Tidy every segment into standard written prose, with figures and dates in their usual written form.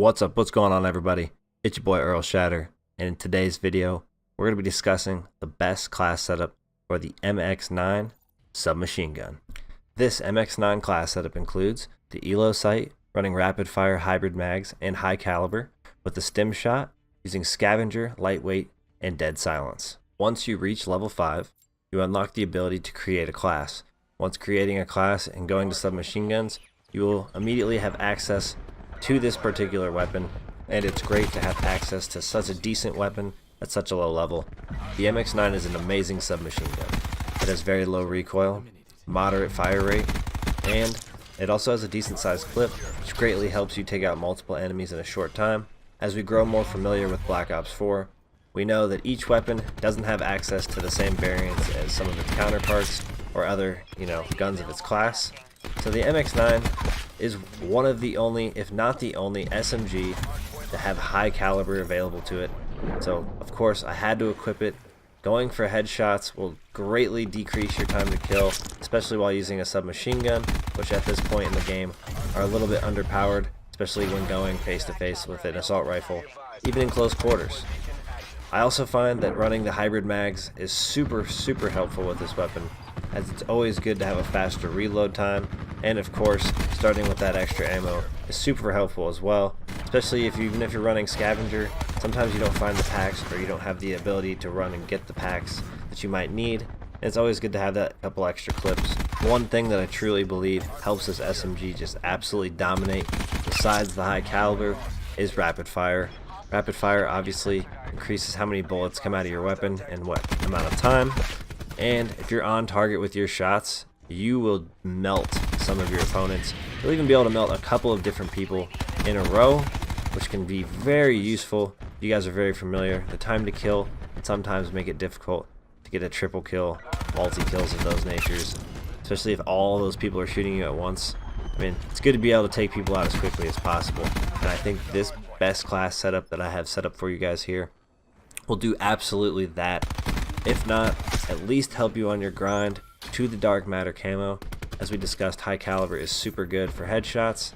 What's up? What's going on, everybody? It's your boy Earl Shatter, and in today's video, we're going to be discussing the best class setup for the MX9 submachine gun. This MX9 class setup includes the ELO sight running rapid fire hybrid mags and high caliber with the stim shot using scavenger, lightweight, and dead silence. Once you reach level 5, you unlock the ability to create a class. Once creating a class and going to submachine guns, you will immediately have access to this particular weapon, and it's great to have access to such a decent weapon at such a low level. The MX9 is an amazing submachine gun. It has very low recoil, moderate fire rate, and it also has a decent sized clip, which greatly helps you take out multiple enemies in a short time. As we grow more familiar with Black Ops 4, we know that each weapon doesn't have access to the same variants as some of its counterparts or other, guns of its class. So the MX9 is one of the only, if not the only, SMG to have high caliber available to it. So of course I had to equip it. Going for headshots will greatly decrease your time to kill, especially while using a submachine gun, which at this point in the game are a little bit underpowered, especially when going face to face with an assault rifle, even in close quarters. I also find that running the hybrid mags is super helpful with this weapon, as it's always good to have a faster reload time, and of course starting with that extra ammo is super helpful as well, especially even if you're running scavenger. Sometimes you don't find the packs, or you don't have the ability to run and get the packs that you might need, and it's always good to have that couple extra clips. One thing that I truly believe helps this SMG just absolutely dominate, besides the high caliber, is rapid fire. Rapid fire obviously increases how many bullets come out of your weapon and what amount of time, and if you're on target with your shots, you will melt some of your opponents. You'll even be able to melt a couple of different people in a row, which can be very useful. You guys are very familiar. The time to kill can sometimes make it difficult to get a triple kill, multi-kills of those natures, especially if all those people are shooting you at once. I mean, it's good to be able to take people out as quickly as possible, and I think this best class setup that I have set up for you guys here will do absolutely that. If not, at least help you on your grind to the dark matter camo. As we discussed, high caliber is super good for headshots.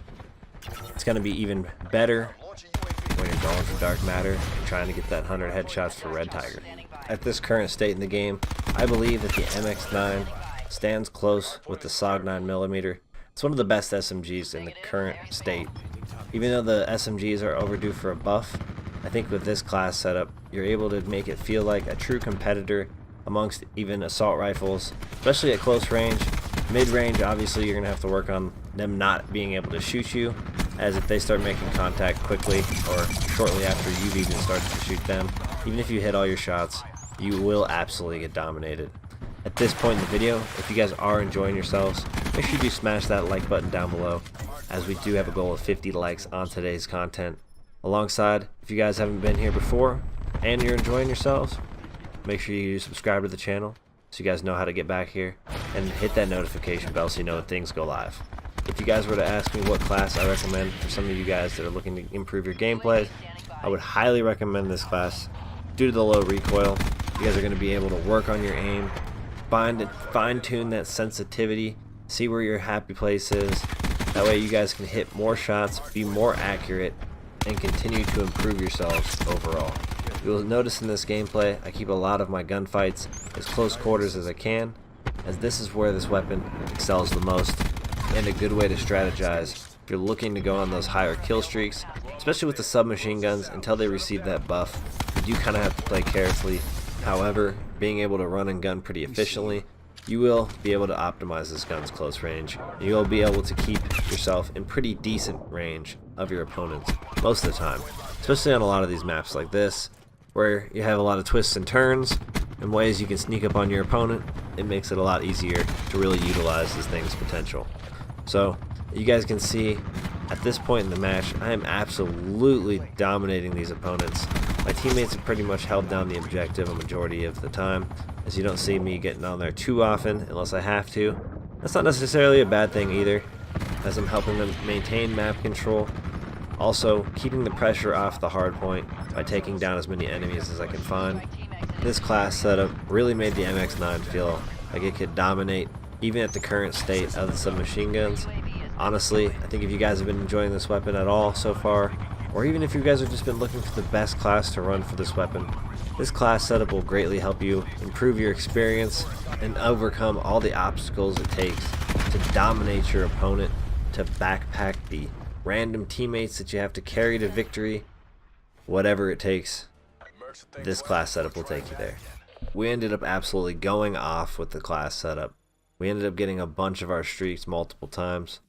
It's going to be even better when you're going for dark matter and trying to get that 100 headshots for Red Tiger. At this current state in the game, I believe that the MX9 stands close with the SOG 9mm. It's one of the best SMGs in the current state. Even though the SMGs are overdue for a buff, I think with this class setup, you're able to make it feel like a true competitor amongst even assault rifles, especially at close range. Mid-range, obviously, you're going to have to work on them not being able to shoot you, as if they start making contact quickly or shortly after you've even started to shoot them, even if you hit all your shots, you will absolutely get dominated. At this point in the video, if you guys are enjoying yourselves, make sure you do smash that like button down below, as we do have a goal of 50 likes on today's content. Alongside, if you guys haven't been here before and you're enjoying yourselves, make sure you subscribe to the channel so you guys know how to get back here, and hit that notification bell so you know when things go live. If you guys were to ask me what class I recommend for some of you guys that are looking to improve your gameplay, I would highly recommend this class. Due to the low recoil, you guys are going to be able to work on your aim, fine-tune that sensitivity, see where your happy place is. That way you guys can hit more shots, be more accurate, and continue to improve yourselves overall. You'll notice in this gameplay, I keep a lot of my gunfights as close quarters as I can, as this is where this weapon excels the most, and a good way to strategize if you're looking to go on those higher kill streaks, especially with the submachine guns. Until they receive that buff, you do kind of have to play carefully. However, being able to run and gun pretty efficiently, you will be able to optimize this gun's close range. You'll be able to keep yourself in pretty decent range of your opponents most of the time, especially on a lot of these maps like this, where you have a lot of twists and turns and ways you can sneak up on your opponent. It makes it a lot easier to really utilize this thing's potential. So you guys can see at this point in the match, I am absolutely dominating these opponents. My teammates have pretty much held down the objective a majority of the time, as you don't see me getting on there too often unless I have to. That's not necessarily a bad thing either, as I'm helping them maintain map control. Also, keeping the pressure off the hard point by taking down as many enemies as I can find. This class setup really made the MX9 feel like it could dominate even at the current state of the submachine guns. Honestly, I think if you guys have been enjoying this weapon at all so far, or even if you guys have just been looking for the best class to run for this weapon, this class setup will greatly help you improve your experience and overcome all the obstacles it takes to dominate your opponent, to backpack the random teammates that you have to carry to victory. Whatever it takes, this class setup will take you there. We ended up absolutely going off with the class setup. We ended up getting a bunch of our streaks multiple times,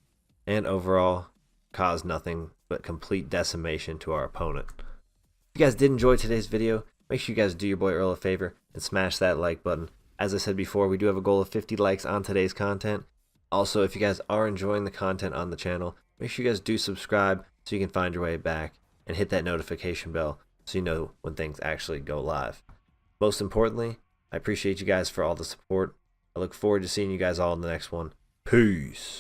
and overall caused nothing but complete decimation to our opponent. If you guys did enjoy today's video, make sure you guys do your boy Earl a favor and smash that like button. As I said before, we do have a goal of 50 likes on today's content. Also, if you guys are enjoying the content on the channel, make sure you guys do subscribe so you can find your way back, and hit that notification bell so you know when things actually go live. Most importantly, I appreciate you guys for all the support. I look forward to seeing you guys all in the next one. Peace.